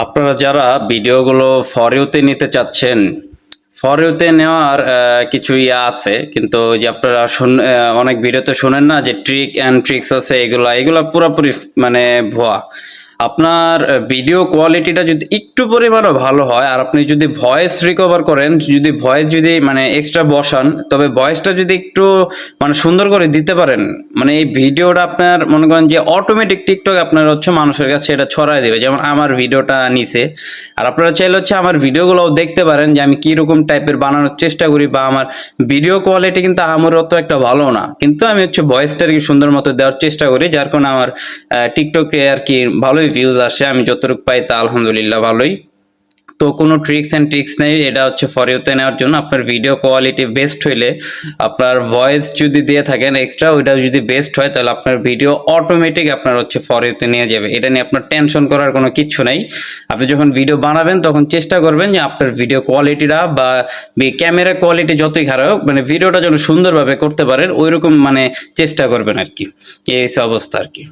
আপনারা যারা ভিডিওগুলো ফর ইউতে নিতে চাচ্ছেন, ফর ইউতে নেওয়ার কিছু আছে, কিন্তু যে আপনারা অনেক ভিডিওতে শোনেন না যে ট্রিক অ্যান্ড ট্রিক্স আছে, এগুলা পুরোপুরি মানে ভুয়া। আপনার ভিডিও কোয়ালিটিটা যদি একটু পরিমাণও ভালো হয় আর আপনি যদি ভয়েস রিকভার করেন, যদি ভয়েস যদি মানে এক্সট্রা বসান, তবে ভয়েসটা যদি একটু মানে সুন্দর করে দিতে পারেন, মানে এই ভিডিওটা আপনার মনে করেন যে অটোমেটিক টিকটক আপনার হচ্ছে মানুষের কাছে এটা ছড়ায় দেবে। যেমন আমার ভিডিওটা নিচে, আর আপনারা চাইলে হচ্ছে আমার ভিডিওগুলোও দেখতে পারেন যে আমি কিরকম টাইপের বানানোর চেষ্টা করি, বা আমার ভিডিও কোয়ালিটি কিন্তু আমার অত একটা ভালো না, কিন্তু আমি হচ্ছে ভয়েসটা আর কি সুন্দর মতো দেওয়ার চেষ্টা করি, যার কারণে আমার টিকটকে আর কি ভালোই ভিউজ আসে। আমি যতটুকু পাই তা আলহামদুলিল্লাহ ভালোই। তো কোনো ট্রিক্স অ্যান্ড ট্রিক্স নেই, এটা হচ্ছে ফর ইউতে নেওয়ার জন্য। আপনার ভিডিও কোয়ালিটি বেস্ট হইলে, আপনার ভয়েস যদি দিয়ে থাকেন এক্সট্রা, ওইটা যদি বেস্ট হয়, তাহলে আপনার ভিডিও অটোমেটিক আপনার হচ্ছে ফর ইউতে নিয়ে যাবে। এটা নিয়ে আপনার টেনশন করার কোনো কিচ্ছু নেই। আপনি যখন ভিডিও বানাবেন তখন চেষ্টা করবেন যে আপনার ভিডিও কোয়ালিটিটা বা ক্যামেরা কোয়ালিটি যতই খারাপ হোক, মানে ভিডিওটা যেন সুন্দরভাবে করতে পারেন, ওইরকম মানে চেষ্টা করবেন আর কি। এই হচ্ছে অবস্থা আর কি।